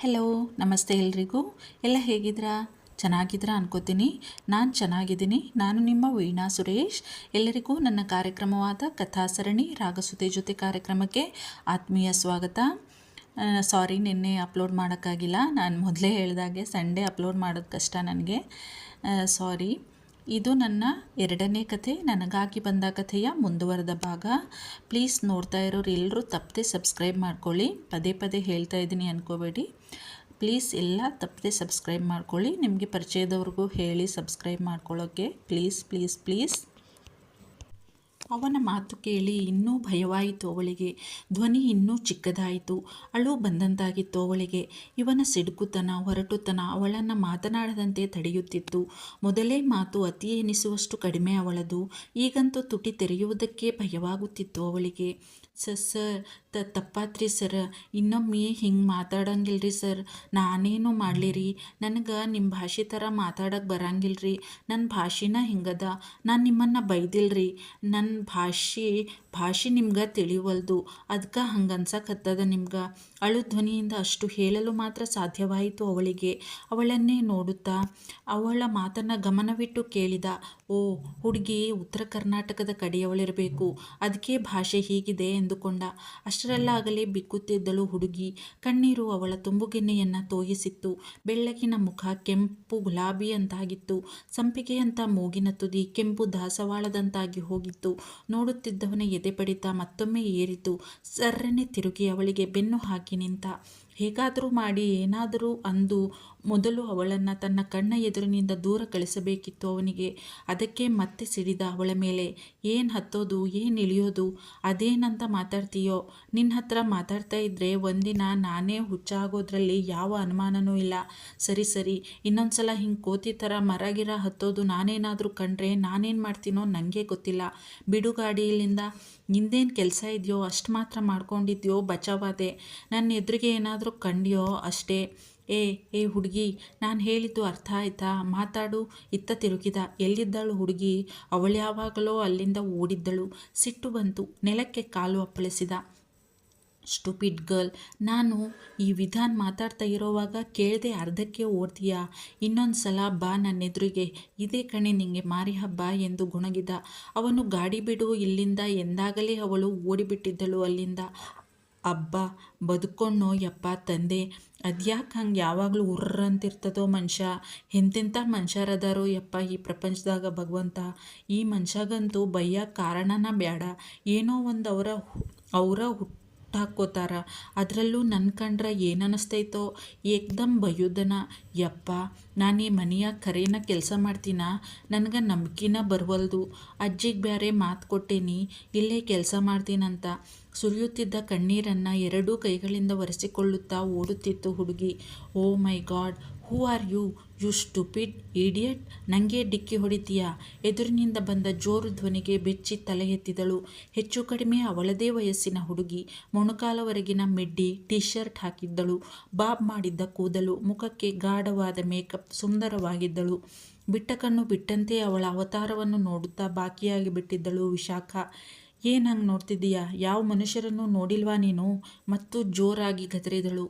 Hello ನಮಸ್ತೆ ಎಲ್ರಿಗೂ. ಎಲ್ಲ ಹೇಗಿದ್ದೀರಾ? ಚೆನ್ನಾಗಿದ್ದೀರಾ ಅನ್ಕೋತೀನಿ. ನಾನು ಚೆನ್ನಾಗಿದ್ದೀನಿ. ನಾನು ನಿಮ್ಮ ವೀಣಾ ಸುರೇಶ್. ಎಲ್ಲರಿಗೂ ನನ್ನ ಕಾರ್ಯಕ್ರಮವಾದ ಕಥಾಸರಣಿ ರಾಗಸುತೆ ಜೊತೆ ಕಾರ್ಯಕ್ರಮಕ್ಕೆ ಆತ್ಮೀಯ ಸ್ವಾಗತ. ಸಾರಿ, ನಿನ್ನೆ ಅಪ್ಲೋಡ್ ಮಾಡೋಕ್ಕಾಗಿಲ್ಲ. ನಾನು ಮೊದಲೇ ಹೇಳಿದಾಗೆ ಸಂಡೇ ಅಪ್ಲೋಡ್ ಮಾಡೋದು ಕಷ್ಟ ನನಗೆ. ಸಾರಿ. ಇದು ನನ್ನ ಎರಡನೇ ಕಥೆ, ನನಗಾಗಿ ಬಂದ ಕಥೆಯ ಮುಂದುವರೆದ ಭಾಗ. ಪ್ಲೀಸ್ ನೋಡ್ತಾ ಇರೋರು ಎಲ್ಲರೂ ತಪ್ಪದೆ ಸಬ್ಸ್ಕ್ರೈಬ್ ಮಾಡ್ಕೊಳ್ಳಿ. ಪದೇ ಪದೇ ಹೇಳ್ತಾ ಇದ್ದೀನಿ ಅಂದ್ಕೋಬೇಡಿ. ಪ್ಲೀಸ್ ಎಲ್ಲ ತಪ್ಪದೆ ಸಬ್ಸ್ಕ್ರೈಬ್ ಮಾಡ್ಕೊಳ್ಳಿ. ನಿಮಗೆ ಪರಿಚಯದವ್ರಿಗೂ ಹೇಳಿ ಸಬ್ಸ್ಕ್ರೈಬ್ ಮಾಡ್ಕೊಳ್ಳೋಕ್ಕೆ. Please please please. ಅವನ ಮಾತು ಕೇಳಿ ಇನ್ನೂ ಭಯವಾಯಿತು ಅವಳಿಗೆ. ಧ್ವನಿ ಇನ್ನೂ ಚಿಕ್ಕದಾಯಿತು. ಅಳು ಬಂದಂತಾಗಿತ್ತು ಅವಳಿಗೆ. ಇವನ ಸಿಡುಕುತನ, ಹೊರಟುತನ ಅವಳನ್ನು ಮಾತನಾಡದಂತೆ ತಡೆಯುತ್ತಿತ್ತು. ಮೊದಲೇ ಮಾತು ಅತಿ ಎನಿಸುವಷ್ಟು ಕಡಿಮೆ ಅವಳದು. ಈಗಂತೂ ತುಟಿ ತೆರೆಯುವುದಕ್ಕೆ ಭಯವಾಗುತ್ತಿತ್ತು ಅವಳಿಗೆ. ಸರ್ ತಪ್ಪಾತ್ರಿ ಸರ್, ಇನ್ನೊಮ್ಮೆ ಹಿಂಗೆ ಮಾತಾಡಂಗಿಲ್ರಿ ಸರ್. ನಾನೇನು ಮಾಡಲಿರಿ? ನನಗೆ ನಿಮ್ಮ ಭಾಷೆ ಥರ ಮಾತಾಡೋಕ್ಕೆ ಬರಂಗಿಲ್ರಿ. ನನ್ನ ಭಾಷೆನ ಹಿಂಗದ. ನಾನು ನಿಮ್ಮನ್ನು ಬೈದಿಲ್ರಿ. ನನ್ನ ಭಾಷೆ ನಿಮ್ಗೆ ತಿಳಿವಲ್ದು, ಅದಕ್ಕೆ ಹಂಗೆ ಅನ್ಸಕತ್ತದ ನಿಮ್ಗೆ. ಅಳು ಧ್ವನಿಯಿಂದ ಅಷ್ಟು ಹೇಳಲು ಮಾತ್ರ ಸಾಧ್ಯವಾಯಿತು ಅವಳಿಗೆ. ಅವಳನ್ನೇ ನೋಡುತ್ತಾ ಅವಳ ಮಾತನ್ನು ಗಮನವಿಟ್ಟು ಕೇಳಿದ. ಓ, ಹುಡುಗಿ ಉತ್ತರ ಕರ್ನಾಟಕದ ಕಡೆಯವಳಿರಬೇಕು, ಅದಕ್ಕೆ ಭಾಷೆ ಹೀಗಿದೆ ಎಂದುಕೊಂಡ. ಅಷ್ಟರಲ್ಲಾಗಲೇ ಬಿಕ್ಕುತ್ತಿದ್ದಳು ಹುಡುಗಿ. ಕಣ್ಣೀರು ಅವಳ ತುಂಬುಗೆನ್ನೆಯನ್ನು ತೋಯಿಸಿತ್ತು. ಬೆಳ್ಳಗಿನ ಮುಖ ಕೆಂಪು ಗುಲಾಬಿ ಅಂತಾಗಿತ್ತು. ಸಂಪಿಗೆಯಂಥ ಮೂಗಿನ ತುದಿ ಕೆಂಪು ದಾಸವಾಳದಂತಾಗಿ ಹೋಗಿತ್ತು. ನೋಡುತ್ತಿದ್ದವನ ಎದೆ ಬಡಿತ ಮತ್ತೊಮ್ಮೆ ಏರಿತು. ಸರ್ರನೆ ತಿರುಗಿ ಅವಳಿಗೆ ಬೆನ್ನು ಹಾಕಿ ನಿಂತ. ಹೇಗಾದರೂ ಮಾಡಿ ಏನಾದರೂ ಅಂದು ಮೊದಲು ಅವಳನ್ನು ತನ್ನ ಕಣ್ಣ ಎದುರಿನಿಂದ ದೂರ ಕಳಿಸಬೇಕಿತ್ತು ಅವನಿಗೆ. ಅದಕ್ಕೆ ಮತ್ತೆ ಸಿಡಿದ ಅವಳ ಮೇಲೆ. ಏನು ಹತ್ತೋದು, ಏನು ಇಳಿಯೋದು, ಅದೇನಂತ ಮಾತಾಡ್ತೀಯೋ? ನಿನ್ನ ಹತ್ರ ಮಾತಾಡ್ತಾ ಇದ್ದರೆ ಒಂದಿನ ನಾನೇ ಹುಚ್ಚಾಗೋದ್ರಲ್ಲಿ ಯಾವ ಅನುಮಾನನೂ ಇಲ್ಲ. ಸರಿ, ಇನ್ನೊಂದು ಸಲ ಹಿಂಗೆ ಕೋತಿ ಥರ ಮರಗಿರ ಹತ್ತೋದು ನಾನೇನಾದರೂ ಕಂಡ್ರೆ ನಾನೇನು ಮಾಡ್ತೀನೋ ನನಗೆ ಗೊತ್ತಿಲ್ಲ. ಬಿಡು ಗಾಡಿಯಿಂದ. ನಿಂದೇನು ಕೆಲಸ ಇದೆಯೋ ಅಷ್ಟು ಮಾತ್ರ ಮಾಡ್ಕೊಂಡಿದ್ಯೋ ಬಚಾವಾದೆ. ನನ್ನ ಎದುರಿಗೆ ಏನಾದರೂ ಕಂಡ್ಯೋ ಅಷ್ಟೇ. ಏ ಹುಡುಗಿ, ನಾನು ಹೇಳಿದ್ದು ಅರ್ಥ ಆಯ್ತಾ? ಮಾತಾಡು. ಇತ್ತ ತಿರುಗಿದ. ಎಲ್ಲಿದ್ದಳು ಹುಡುಗಿ? ಅವಳು ಯಾವಾಗಲೋ ಅಲ್ಲಿಂದ ಓಡಿದ್ದಳು. ಸಿಟ್ಟು ಬಂತು. ನೆಲಕ್ಕೆ ಕಾಲು ಅಪ್ಪಳಿಸಿದ. ಸ್ಟುಪಿಡ್ ಗರ್ಲ್, ನಾನು ಈ ವಿಧಾನ ಮಾತಾಡ್ತಾ ಇರೋವಾಗ ಕೇಳದೆ ಅರ್ಧಕ್ಕೆ ಓಡ್ತೀಯಾ? ಇನ್ನೊಂದು ಸಲ ಬಾ ನನ್ನೆದುರಿಗೆ. ಇದೇ ಕಣೆ ನಿಂಗೆ ಮಾರಿ ಹಬ್ಬ ಎಂದು ಗುಣಗಿದ. ಅವನು ಗಾಡಿ ಬಿಡು ಇಲ್ಲಿಂದ ಎಂದಾಗಲೇ ಅವಳು ಓಡಿಬಿಟ್ಟಿದ್ದಳು ಅಲ್ಲಿಂದ. ಅಬ್ಬಾ, ಬದುಕೊಂಡೋ ಯಪ್ಪ ತಂದೆ. ಅದ್ಯಾಕೆ ಹಂಗೆ ಯಾವಾಗಲೂ ಉರ್ರಂತಿರ್ತದೋ ಮನುಷ್ಯ. ಎಂತೆಂಥ ಮನುಷ್ಯರದಾರೋ ಯಪ್ಪ ಈ ಪ್ರಪಂಚದಾಗ ಭಗವಂತ. ಈ ಮನುಷ್ಯಗಂತೂ ಬೈಯಕ್ಕೆ ಕಾರಣನ ಬೇಡ. ಏನೋ ಒಂದು ಅವರ ಹಾಕ್ಕೋತಾರ. ಅದರಲ್ಲೂ ನನ್ನ ಕಂಡ್ರೆ ಏನನ್ನಿಸ್ತೈತೋ ಏಕ್ದಮ್ ಬೈಯೋದನ. ಯಪ್ಪ, ನಾನು ಈ ಮನೆಯಾಗ ಖರೇನ ಕೆಲಸ ಮಾಡ್ತೀನ? ನನಗೆ ನಂಬಿಕೆನ ಬರವಲ್ದು. ಅಜ್ಜಿಗೆ ಬೇರೆ ಮಾತು ಕೊಟ್ಟೇನಿ ಇಲ್ಲೇ ಕೆಲಸ ಮಾಡ್ತೀನಂತ. ಸುರಿಯುತ್ತಿದ್ದ ಕಣ್ಣೀರನ್ನು ಎರಡೂ ಕೈಗಳಿಂದ ಒರೆಸಿಕೊಳ್ಳುತ್ತಾ ಓಡುತ್ತಿತ್ತು ಹುಡುಗಿ. Oh my god, who are you stupid idiot? ನನಗೆ ಡಿಕ್ಕಿ ಹೊಡಿತೀಯಾ? ಎದುರಿನಿಂದ ಬಂದ ಜೋರು ಧ್ವನಿಗೆ ಬೆಚ್ಚಿ ತಲೆ ಎತ್ತಿದಳು. ಹೆಚ್ಚು ಕಡಿಮೆ ಅವಳದೇ ವಯಸ್ಸಿನ ಹುಡುಗಿ. ಮೊಣಕಾಲವರೆಗಿನ ಮಿಡ್ಡಿ ಟೀ ಶರ್ಟ್ ಹಾಕಿದ್ದಳು. ಬಾಬ್ ಮಾಡಿದ್ದ ಕೂದಲು, ಮುಖಕ್ಕೆ ಗಾಢವಾದ ಮೇಕಪ್. ಸುಂದರವಾಗಿದ್ದಳು. ಬಿಟ್ಟ ಕಣ್ಣು ಬಿಟ್ಟಂತೆ ಅವಳ ಅವತಾರವನ್ನು ನೋಡುತ್ತಾ ಬಾಕಿಯಾಗಿ ಬಿಟ್ಟಿದ್ದಳು ವಿಶಾಖ. ಏನು ಹಂಗೆ ನೋಡ್ತಿದ್ದೀಯಾ? ಯಾವ ಮನುಷ್ಯರನ್ನು ನೋಡಿಲ್ವಾ ನೀನು? ಮತ್ತು ಜೋರಾಗಿ ಗದರಿದಳು.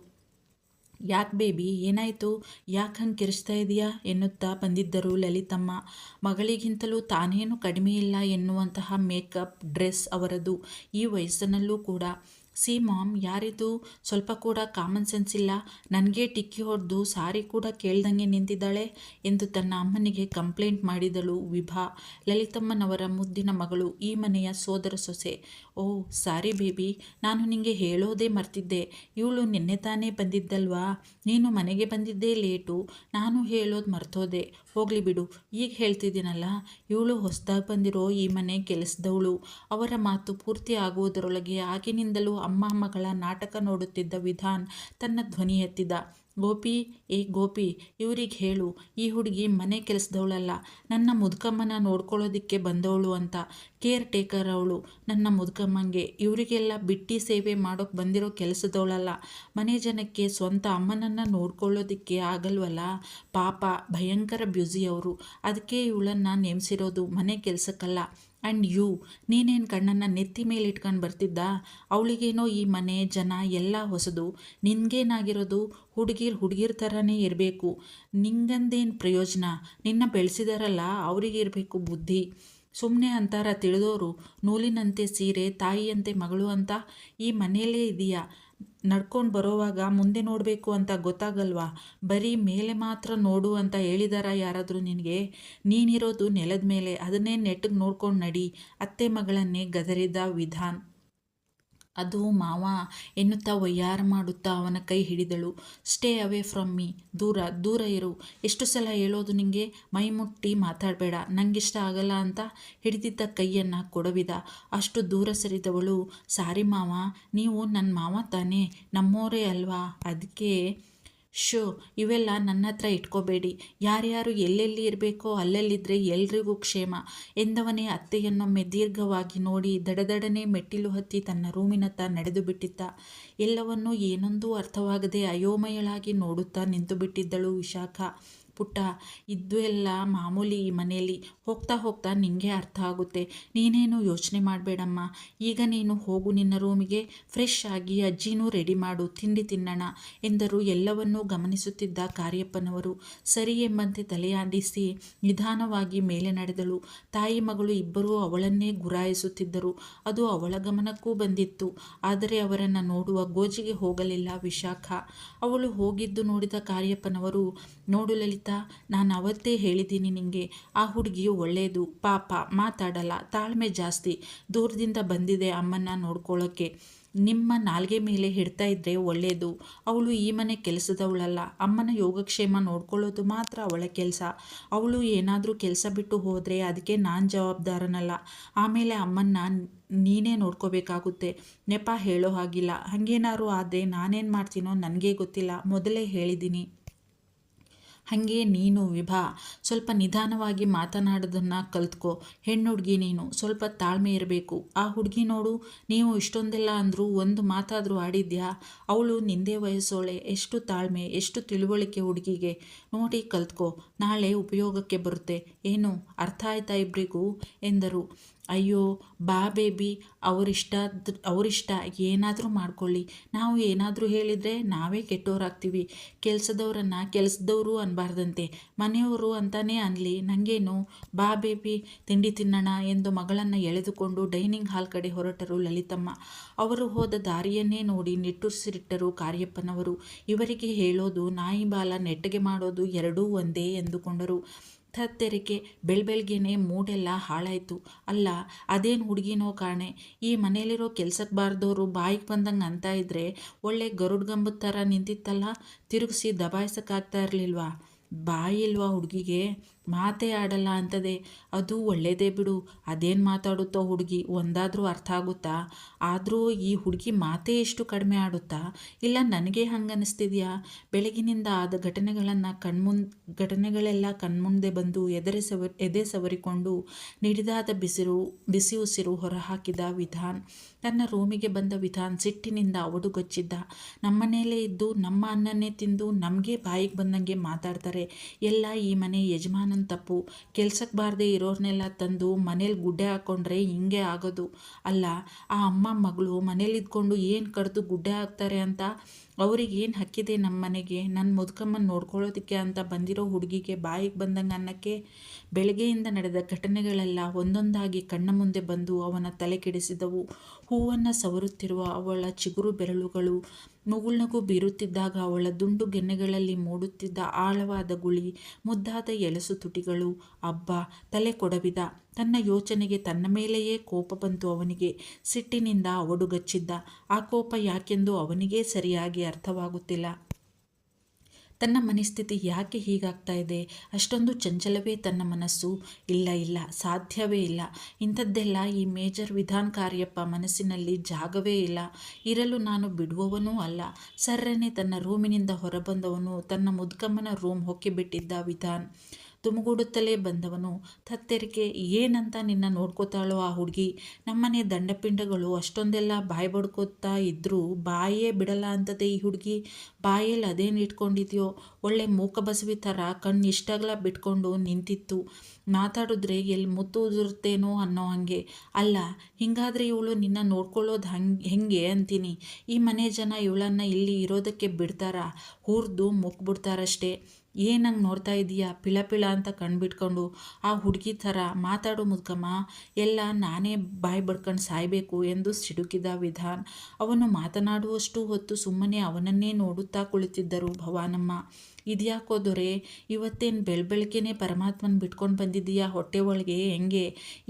ಯಾಕೆ ಬೇಬಿ, ಏನಾಯಿತು? ಯಾಕೆ ಹಂಗೆ ಕಿರಿಸ್ತಾ ಇದೆಯಾ ಎನ್ನುತ್ತಾ ಬಂದಿದ್ದರು ಲಲಿತಮ್ಮ. ಮಗಳಿಗಿಂತಲೂ ತಾನೇನು ಕಡಿಮೆ ಇಲ್ಲ ಎನ್ನುವಂತಹ ಮೇಕಪ್, ಡ್ರೆಸ್ ಅವರದು. ಈ ವಯಸ್ಸಿನಲ್ಲೂ ಕೂಡ. ಸಿ ಮಾಮ್, ಯಾರಿದು? ಸ್ವಲ್ಪ ಕೂಡ ಕಾಮನ್ ಸೆನ್ಸ್ ಇಲ್ಲ. ನನಗೆ ಟಿಕ್ಕಿ ಹೊಡೆದು ಸಾರಿ ಕೂಡ ಕೇಳ್ದಂಗೆ ನಿಂತಿದ್ದಾಳೆ ಎಂದು ತನ್ನ ಅಮ್ಮನಿಗೆ ಕಂಪ್ಲೇಂಟ್ ಮಾಡಿದಳು ವಿಭಾ, ಲಲಿತಮ್ಮನವರ ಮುದ್ದಿನ ಮಗಳು, ಈ ಮನೆಯ ಸೋದರ ಸೊಸೆ. ಓ ಸಾರಿ ಬೇಬಿ, ನಾನು ನಿಂಗೆ ಹೇಳೋದೇ ಮರ್ತಿದ್ದೆ. ಇವಳು ನಿನ್ನೆ ತಾನೇ ಬಂದಿದ್ದಲ್ವಾ? ನೀನು ಮನೆಗೆ ಬಂದಿದ್ದೇ ಲೇಟು. ನಾನು ಹೇಳೋದು ಮರ್ತೋದೆ. ಹೋಗಲಿ ಬಿಡು, ಈಗ ಹೇಳ್ತಿದ್ದೀನಲ್ಲ. ಇವಳು ಹೊಸದಾಗಿ ಬಂದಿರೋ ಈ ಮನೆ ಕೆಲಸದವಳು. ಅವರ ಮಾತು ಪೂರ್ತಿ ಆಗುವುದರೊಳಗೆ ಆಗಿನಿಂದಲೂ ಅಮ್ಮ ಮಗಳ ನಾಟಕ ನೋಡುತ್ತಿದ್ದ ವಿಧಾನ್ ತನ್ನ ಧ್ವನಿ ಎತ್ತಿದ. ಗೋಪಿ, ಇವ್ರಿಗೆ ಹೇಳು, ಈ ಹುಡುಗಿ ಮನೆ ಕೆಲಸದವಳಲ್ಲ, ನನ್ನ ಮುದುಕಮ್ಮನ ನೋಡ್ಕೊಳ್ಳೋದಿಕ್ಕೆ ಬಂದವಳು ಅಂತ. ಕೇರ್ ಟೇಕರ್ ಅವಳು ನನ್ನ ಮುದುಕಮ್ಮಂಗೆ. ಇವರಿಗೆಲ್ಲ ಬಿಟ್ಟಿ ಸೇವೆ ಮಾಡೋಕ್ಕೆ ಬಂದಿರೋ ಕೆಲಸದವಳಲ್ಲ. ಮನೆ ಜನಕ್ಕೆ ಸ್ವಂತ ಅಮ್ಮನನ್ನು ನೋಡ್ಕೊಳ್ಳೋದಿಕ್ಕೆ ಆಗಲ್ವಲ್ಲ ಪಾಪ. ಭಯಂಕರ ಬ್ಯುಸಿ ಅವರು. ಅದಕ್ಕೆ ಇವಳನ್ನು ನೇಮಿಸಿರೋದು, ಮನೆ ಕೆಲಸಕ್ಕಲ್ಲ. ಆ್ಯಂಡ್ ಯು, ನೀನೇನು ಕಣ್ಣನ್ನು ನೆತ್ತಿ ಮೇಲೆ ಇಟ್ಕೊಂಡು ಬರ್ತಿದ್ದ? ಅವಳಿಗೇನೋ ಈ ಮನೆ ಜನ ಎಲ್ಲ ಹೊಸದು, ನಿನ್ಗೇನಾಗಿರೋದು? ಹುಡುಗಿರ್ ಥರನೇ ಇರಬೇಕು. ನಿಂಗಂದೇನು ಪ್ರಯೋಜನ? ನಿನ್ನ ಬೆಳೆಸಿದಾರಲ್ಲ ಅವರಿಗೆ ಇರಬೇಕು ಬುದ್ಧಿ. ಸುಮ್ಮನೆ ಅಂತಾರ ತಿಳಿದೋರು, ನೂಲಿನಂತೆ ಸೀರೆ, ತಾಯಿಯಂತೆ ಮಗಳು ಅಂತ. ಈ ಮನೆಯಲ್ಲೇ ಇದೆಯಾ? ನಡ್ಕೊಂಡು ಬರೋವಾಗ ಮುಂದೆ ನೋಡಬೇಕು ಅಂತ ಗೊತ್ತಾಗಲ್ವಾ? ಬರೀ ಮೇಲೆ ಮಾತ್ರ ನೋಡು ಅಂತ ಹೇಳಿದಾರ ಯಾರಾದರೂ ನಿನಗೆ? ನೀನಿರೋದು ನೆಲದ ಮೇಲೆ, ಅದನ್ನೇ ನೆಟ್ಟಿಗೆ ನೋಡ್ಕೊಂಡು ನಡಿ. ಅತ್ತೆ ಮಗಳನ್ನೇ ಗದರಿದ ವಿಧಾನ್. ಅದು ಮಾವ ಎನ್ನುತ್ತಾ ವಯ್ಯಾರ ಮಾಡುತ್ತಾ ಅವನ ಕೈ ಹಿಡಿದಳು. ಸ್ಟೇ ಅವೇ ಫ್ರಮ್ ಮೀ, ದೂರ ದೂರ ಇರು. ಎಷ್ಟು ಸಲ ಹೇಳೋದು ನಿಂಗೆ? ಮೈ ಮುಟ್ಟಿ ಮಾತಾಡಬೇಡ, ನಂಗಿಷ್ಟ ಆಗಲ್ಲ ಅಂತ. ಹಿಡಿದಿದ್ದ ಕೈಯನ್ನು ಕೊಡವಿದ. ಅಷ್ಟು ದೂರ ಸರಿದವಳು, ಸಾರಿ ಮಾವ, ನೀವು ನನ್ನ ಮಾವ ತಾನೇ, ನಮ್ಮೋರೇ ಅಲ್ವಾ, ಅದಕ್ಕೆ. ಶೋ, ಇವೆಲ್ಲ ನನ್ನ ಹತ್ರ ಇಟ್ಕೋಬೇಡಿ. ಯಾರ್ಯಾರು ಎಲ್ಲೆಲ್ಲಿ ಇರಬೇಕೋ ಅಲ್ಲಲ್ಲಿದ್ದರೆ ಎಲ್ರಿಗೂ ಕ್ಷೇಮ ಎಂದವನೇ ಅತ್ತೆಯನ್ನೊಮ್ಮೆ ದೀರ್ಘವಾಗಿ ನೋಡಿ ದಡದಡನೆ ಮೆಟ್ಟಿಲು ಹತ್ತಿ ತನ್ನ ರೂಮಿನತ್ತ ನಡೆದು ಬಿಟ್ಟಿದ್ದ. ಎಲ್ಲವನ್ನೂ ಏನೊಂದೂ ಅರ್ಥವಾಗದೆ ಅಯೋಮಯಳಾಗಿ ನೋಡುತ್ತಾ ನಿಂತು ಬಿಟ್ಟಿದ್ದಳು ವಿಶಾಖ. ಪುಟ್ಟ, ಇದ್ದು ಎಲ್ಲ ಮಾಮೂಲಿ ಈ ಮನೆಯಲ್ಲಿ. ಹೋಗ್ತಾ ಹೋಗ್ತಾ ನಿಂಗೆ ಅರ್ಥ ಆಗುತ್ತೆ. ನೀನೇನು ಯೋಚನೆ ಮಾಡಬೇಡಮ್ಮ. ಈಗ ನೀನು ಹೋಗು ನಿನ್ನ ರೂಮಿಗೆ, ಫ್ರೆಶ್ ಆಗಿ ಅಜ್ಜಿನೂ ರೆಡಿ ಮಾಡು, ತಿಂಡಿ ತಿನ್ನೋಣ ಎಂದರು ಎಲ್ಲವನ್ನೂ ಗಮನಿಸುತ್ತಿದ್ದ ಕಾರ್ಯಪ್ಪನವರು. ಸರಿ ಎಂಬಂತೆ ತಲೆಯಾಡಿಸಿ ನಿಧಾನವಾಗಿ ಮೇಲೆ ನಡೆದಳು. ತಾಯಿ ಮಗಳು ಇಬ್ಬರೂ ಅವಳನ್ನೇ ಗುರಾಯಿಸುತ್ತಿದ್ದರು. ಅದು ಅವಳ ಗಮನಕ್ಕೂ ಬಂದಿತ್ತು. ಆದರೆ ಅವರನ್ನು ನೋಡುವ ಗೋಜಿಗೆ ಹೋಗಲಿಲ್ಲ ವಿಶಾಖ. ಅವಳು ಹೋಗಿದ್ದು ನೋಡಿದ ಕಾರ್ಯಪ್ಪನವರು, ನೋಡು ಲಲಿತಾ, ನಾನು ಅವತ್ತೇ ಹೇಳಿದ್ದೀನಿ ನಿಂಗೆ, ಆ ಹುಡುಗಿ ಒಳ್ಳೆಯದು, ಪಾಪ, ಮಾತಾಡಲ್ಲ, ತಾಳ್ಮೆ ಜಾಸ್ತಿ, ದೂರದಿಂದ ಬಂದಿದೆ ಅಮ್ಮನ್ನ ನೋಡ್ಕೊಳ್ಳೋಕ್ಕೆ. ನಿಮ್ಮ ನಾಲ್ಗೆ ಮೇಲೆ ಹಿಡ್ತಾ ಇದ್ದರೆ ಒಳ್ಳೆಯದು. ಅವಳು ಈ ಮನೆ ಕೆಲಸದವಳಲ್ಲ. ಅಮ್ಮನ ಯೋಗಕ್ಷೇಮ ನೋಡ್ಕೊಳ್ಳೋದು ಮಾತ್ರ ಅವಳ ಕೆಲಸ. ಅವಳು ಏನಾದರೂ ಕೆಲಸ ಬಿಟ್ಟು ಹೋದರೆ ಅದಕ್ಕೆ ನಾನು ಜವಾಬ್ದಾರನಲ್ಲ. ಆಮೇಲೆ ಅಮ್ಮನ್ನ ನೀನೇ ನೋಡ್ಕೋಬೇಕಾಗುತ್ತೆ. ನೆಪ ಹೇಳೋ ಹಾಗಿಲ್ಲ. ಹಾಗೇನಾದ್ರು ಆದರೆ ನಾನೇನು ಮಾಡ್ತೀನೋ ನನಗೇ ಗೊತ್ತಿಲ್ಲ, ಮೊದಲೇ ಹೇಳಿದ್ದೀನಿ. ಹಾಗೆ ನೀನು ವಿಭಾ, ಸ್ವಲ್ಪ ನಿಧಾನವಾಗಿ ಮಾತನಾಡೋದನ್ನು ಕಲ್ತ್ಕೋ. ಹೆಣ್ಣುಡುಗಿ ನೀನು, ಸ್ವಲ್ಪ ತಾಳ್ಮೆ ಇರಬೇಕು. ಆ ಹುಡುಗಿ ನೋಡು, ನೀವು ಇಷ್ಟೊಂದೆಲ್ಲ ಅಂದರೂ ಒಂದು ಮಾತಾದರೂ ಆಡಿದ್ಯಾ? ಅವಳು ನಿಂದೇ ವಯಸ್ಸೋಳೆ. ಎಷ್ಟು ತಾಳ್ಮೆ, ಎಷ್ಟು ತಿಳುವಳಿಕೆ ಹುಡುಗಿಗೆ. ನೋಡಿ ಕಲ್ತ್ಕೋ, ನಾಳೆ ಉಪಯೋಗಕ್ಕೆ ಬರುತ್ತೆ. ಏನು ಅರ್ಥ ಆಯ್ತಾ ಇಬ್ಬರಿಗೂ ಎಂದರು. ಅಯ್ಯೋ ಬಾ ಬೇಬಿ, ಅವರಿಷ್ಟ ಏನಾದರೂ ಮಾಡ್ಕೊಳ್ಳಿ. ನಾವು ಏನಾದರೂ ಹೇಳಿದರೆ ನಾವೇ ಕೆಟ್ಟೋರಾಗ್ತೀವಿ. ಕೆಲಸದವರು ಅನ್ಬಾರ್ದಂತೆ, ಮನೆಯವರು ಅಂತಾನೇ ಅನ್ನಲಿ, ನನಗೇನು. ಬಾ ಬೇಬಿ, ತಿಂಡಿ ತಿನ್ನೋಣ ಎಂದು ಮಗಳನ್ನು ಎಳೆದುಕೊಂಡು ಡೈನಿಂಗ್ ಹಾಲ್ ಕಡೆ ಹೊರಟರು ಲಲಿತಮ್ಮ. ಅವರು ಹೋದ ದಾರಿಯನ್ನೇ ನೋಡಿ ನಿಟ್ಟುಸಿರಿಟ್ಟರು ಕಾರ್ಯಪ್ಪನವರು. ಇವರಿಗೆ ಹೇಳೋದು ನಾಯಿ ಬಾಲ ನೆಟ್ಟಗೆ ಮಾಡೋದು ಎರಡೂ ಒಂದೇ ಎಂದುಕೊಂಡರು. ತತ್ತೆರಿಗೆ ಬೆಳಬೆಳ್ಗೆನೆ ಮೂಡೆಲ್ಲ ಹಾಳಾಯಿತು. ಅಲ್ಲ, ಅದೇನು ಹುಡುಗಿನೋ ಕಾಣೆ. ಈ ಮನೇಲಿರೋ ಕೆಲ್ಸಕ್ಕೆ ಬಾರ್ದವರು ಬಾಯಿಗೆ ಬಂದಂಗೆ ಅಂತ ಇದ್ದರೆ ಒಳ್ಳೆ ಗರುಡ್ಗಂಬದ ಥರ ನಿಂತಿತ್ತಲ್ಲ, ತಿರುಗಿಸಿ ದಬಾಯಿಸೋಕ್ಕಾಗ್ತಾ ಇರಲಿಲ್ವಾ? ಬಾಯಿಲ್ವಾ ಹುಡುಗಿಗೆ? ಮಾತೇ ಆಡಲ್ಲ ಅಂತದೆ. ಅದು ಒಳ್ಳೆಯದೇ ಬಿಡು. ಅದೇನು ಮಾತಾಡುತ್ತೋ ಹುಡುಗಿ, ಒಂದಾದರೂ ಅರ್ಥ ಆಗುತ್ತಾ? ಆದರೂ ಈ ಹುಡುಗಿ ಮಾತೇ ಎಷ್ಟು ಕಡಿಮೆ ಆಡುತ್ತಾ? ಇಲ್ಲ ನನಗೆ ಹಂಗೆ ಅನ್ನಿಸ್ತಿದೆಯಾ? ಬೆಳಗಿನಿಂದ ಆದ ಘಟನೆಗಳೆಲ್ಲ ಕಣ್ಮುಂದೆ ಬಂದು ಎದೆ ಸವರಿಕೊಂಡು ನಿಡಿದಾದ ಬಿಸಿ ಉಸಿರು ಹೊರಹಾಕಿದ ವಿಧಾನ್. ತನ್ನ ರೂಮಿಗೆ ಬಂದ ವಿಧಾನ್ ಸಿಟ್ಟಿನಿಂದ ಅವಡುಗೊಚ್ಚಿದ್ದ. ನಮ್ಮನೇಲೇ ಇದ್ದು ನಮ್ಮ ಅನ್ನನ್ನೇ ತಿಂದು ನಮಗೆ ಬಾಯಿಗೆ ಬಂದಂಗೆ ಮಾತಾಡ್ತಾರೆ. ಎಲ್ಲ ಈ ಮನೆ ಯಜಮಾನನ ತಪ್ಪು. ಕೆಲ್ಸಕ್ಕೆ ಬಾರದೆ ಇರೋರ್ನೆಲ್ಲ ತಂದು ಮನೇಲಿ ಗುಡ್ಡೆ ಹಾಕ್ಕೊಂಡ್ರೆ ಹಿಂಗೆ ಆಗೋದು. ಅಲ್ಲ, ಆ ಅಮ್ಮ ಮಗಳು ಮನೇಲಿದ್ಕೊಂಡು ಏನು ಕಡ್ದು ಗುಡ್ಡೆ ಹಾಕ್ತಾರೆ ಅಂತ? ಅವ್ರಿಗೇನು ಹಕ್ಕಿದೆ ನಮ್ಮ ಮನೆಗೆ? ನನ್ನ ಮುದುಕಮ್ಮನ ನೋಡ್ಕೊಳ್ಳೋದಕ್ಕೆ ಅಂತ ಬಂದಿರೋ ಹುಡುಗಿಗೆ ಬಾಯಿಗೆ ಬಂದಂಗೆ ಅನ್ನಕ್ಕೆ? ಬೆಳಗ್ಗೆಯಿಂದ ನಡೆದ ಘಟನೆಗಳೆಲ್ಲ ಒಂದೊಂದಾಗಿ ಕಣ್ಣ ಮುಂದೆ ಬಂದು ಅವನ ತಲೆ ಕೆಡಿಸಿದವು. ಹೂವನ್ನು ಸವರುತ್ತಿರುವ ಅವಳ ಚಿಗುರು ಬೆರಳುಗಳು ಮುಗುಳ್ನಗು ಬೀರುತ್ತಿದ್ದಾಗ ಅವಳ ದುಂಡು ಗೆನ್ನೆಗಳಲ್ಲಿ ಮೂಡುತ್ತಿದ್ದ ಆಳವಾದ ಗುಳಿ, ಮುದ್ದಾದ ಎಲಸು ತುಟಿಗಳು. ಅಬ್ಬಾ, ತಲೆ ಕೊಡವಿದ. ತನ್ನ ಯೋಚನೆಗೆ ತನ್ನ ಮೇಲೆಯೇ ಕೋಪ ಬಂತು ಅವನಿಗೆ. ಸಿಟ್ಟಿನಿಂದ ಅವಡುಗಚ್ಚಿದ್ದ. ಆ ಕೋಪ ಯಾಕೆಂದು ಅವನಿಗೇ ಸರಿಯಾಗಿ ಅರ್ಥವಾಗುತ್ತಿಲ್ಲ. ತನ್ನ ಮನಸ್ಥಿತಿ ಯಾಕೆ ಹೀಗಾಗ್ತಾ ಇದೆ? ಅಷ್ಟೊಂದು ಚಂಚಲವೇ ತನ್ನ ಮನಸ್ಸು? ಇಲ್ಲ, ಸಾಧ್ಯವೇ ಇಲ್ಲ. ಇಂಥದ್ದೆಲ್ಲ ಈ ಮೇಜರ್ ವಿಧಾನ್ ಕಾರ್ಯಪ್ಪ ಮನಸ್ಸಿನಲ್ಲಿ ಜಾಗವೇ ಇಲ್ಲ. ಇರಲು ನಾನು ಬಿಡುವವನೂ ಅಲ್ಲ. ಸರ್ರನೆ ತನ್ನ ರೂಮಿನಿಂದ ಹೊರಬಂದವನು ತನ್ನ ಮುದುಕಮ್ಮನ ರೂಮ್ ಹೊಕ್ಕಿಬಿಟ್ಟಿದ್ದ ವಿಧಾನ್. ತುಮಗೂಡುತ್ತಲೇ ಬಂದವನು, ತತ್ತೆರಿಕೆ ಏನಂತ ನಿನ್ನ ನೋಡ್ಕೋತಾಳೋ ಆ ಹುಡುಗಿ. ನಮ್ಮನೆ ದಂಡಪಿಂಡಗಳು ಅಷ್ಟೊಂದೆಲ್ಲ ಬಾಯಿ ಬಡ್ಕೋತಾ ಇದ್ರೂ ಬಾಯೇ ಬಿಡಲ್ಲ ಅಂತದೆ ಈ ಹುಡುಗಿ. ಬಾಯಲ್ಲಿ ಅದೇನು ಇಟ್ಕೊಂಡಿದ್ಯೋ, ಒಳ್ಳೆ ಮೂಕಬಸವಿ ಥರ ಕಣ್ಣು ಇಷ್ಟಾಗಲ ಬಿಟ್ಕೊಂಡು ನಿಂತಿತ್ತು. ಮಾತಾಡಿದ್ರೆ ಎಲ್ಲಿ ಮುತ್ತು ಉದುರುತ್ತೇನೋ ಅನ್ನೋ ಹಾಗೆ. ಅಲ್ಲ, ಹಿಂಗಾದ್ರೆ ಇವಳು ನಿನ್ನ ನೋಡ್ಕೊಳ್ಳೋದು ಹೆಂಗೆ ಅಂತೀನಿ. ಈ ಮನೆ ಜನ ಇವಳನ್ನು ಇಲ್ಲಿ ಇರೋದಕ್ಕೆ ಬಿಡ್ತಾರಾ? ಹುರಿದು ಮುಕ್ಬಿಡ್ತಾರಷ್ಟೇ. ಏನಂಗೆ ನೋಡ್ತಾ ಇದೀಯಾ ಪಿಳ ಅಂತ ಕಣ್ಬಿಟ್ಕೊಂಡು? ಆ ಹುಡುಗಿ ಥರ ಮಾತಾಡೋ ಮುದ್ಕಮ್ಮ, ಎಲ್ಲ ನಾನೇ ಬಾಯಿ ಬಡ್ಕೊಂಡು ಸಾಯಬೇಕು ಎಂದು ಸಿಡುಕಿದ ವಿಧಾನ್. ಅವನು ಮಾತನಾಡುವಷ್ಟು ಹೊತ್ತು ಸುಮ್ಮನೆ ಅವನನ್ನೇ ನೋಡುತ್ತಾ ಕುಳಿತಿದ್ದರು ಭವಾನಮ್ಮ. ಇದ್ಯಾಕೋ ದೊರೆ, ಇವತ್ತೇನು ಬೆಳಗ್ಗೆನೆ ಪರಮಾತ್ಮನ ಬಿಟ್ಕೊಂಡು ಬಂದಿದ್ದೀಯಾ ಹೊಟ್ಟೆ ಒಳಗೆ? ಹೆಂಗೆ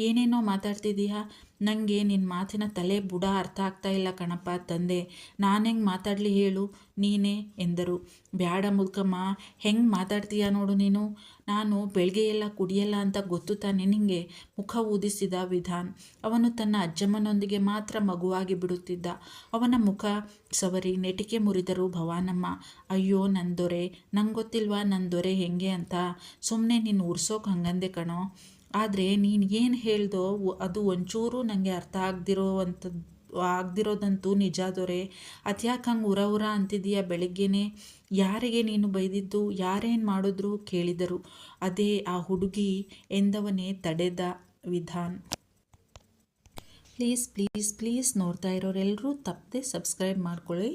ಏನೇನೋ ಮಾತಾಡ್ತಿದ್ದೀಯಾ? ನನಗೆ ನಿನ್ನ ಮಾತಿನ ತಲೆ ಬುಡ ಅರ್ಥ ಆಗ್ತಾ ಇಲ್ಲ ಕಣಪ್ಪ ತಂದೆ. ನಾನು ಹೆಂಗೆ ಮಾತಾಡಲಿ ಹೇಳು ನೀನೇ ಎಂದರು. ಬ್ಯಾಡ ಮುದ್ಕಮ್ಮ, ಹೆಂಗೆ ಮಾತಾಡ್ತೀಯ ನೋಡು ನೀನು. ನಾನು ಬೆಳಗ್ಗೆ ಎಲ್ಲ ಕುಡಿಯಲ್ಲ ಅಂತ ಗೊತ್ತು ತಾನೆ ನಿನಗೆ? ಮುಖ ಊದಿಸಿದ ವಿಧಾನ್. ಅವನು ತನ್ನ ಅಜ್ಜಮ್ಮನೊಂದಿಗೆ ಮಾತ್ರ ಮಗುವಾಗಿ ಬಿಡುತ್ತಿದ್ದ. ಅವನ ಮುಖ ಸವರಿ ನೆಟಿಕೆ ಮುರಿದರು ಭವಾನಮ್ಮ. ಅಯ್ಯೋ ನನ್ನ ದೊರೆ, ನಂಗೆ ಗೊತ್ತಿಲ್ವಾ ನನ್ನ ದೊರೆ ಹೆಂಗೆ ಅಂತ? ಸುಮ್ಮನೆ ನೀನು ಉರ್ಸೋಕೆ ಹಂಗಂದೆ ಕಣೋ. ಆದರೆ ನೀನು ಏನು ಹೇಳ್ದೋ ಅದು ಒಂಚೂರು ನನಗೆ ಅರ್ಥ ಆಗ್ದಿರೋದಂತೂ ನಿಜ ದೊರೆ. ಅದ್ಯಾಕೆ ಹಂಗೆ ಉರ ಅಂತಿದೀಯ ಬೆಳಗ್ಗೆನೆ? ಯಾರಿಗೆ ನೀನು ಬೈದಿದ್ದು? ಯಾರೇನು ಮಾಡಿದ್ರು ಕೇಳಿದರು. ಅದೇ ಆ ಹುಡುಗಿ ಎಂದವನೇ ತಡೆದ ವಿಧಾನ್. ಪ್ಲೀಸ್ ನೋಡ್ತಾ ಇರೋರೆಲ್ಲರೂ ತಪ್ಪದೆ ಸಬ್ಸ್ಕ್ರೈಬ್ ಮಾಡ್ಕೊಳ್ಳಿ.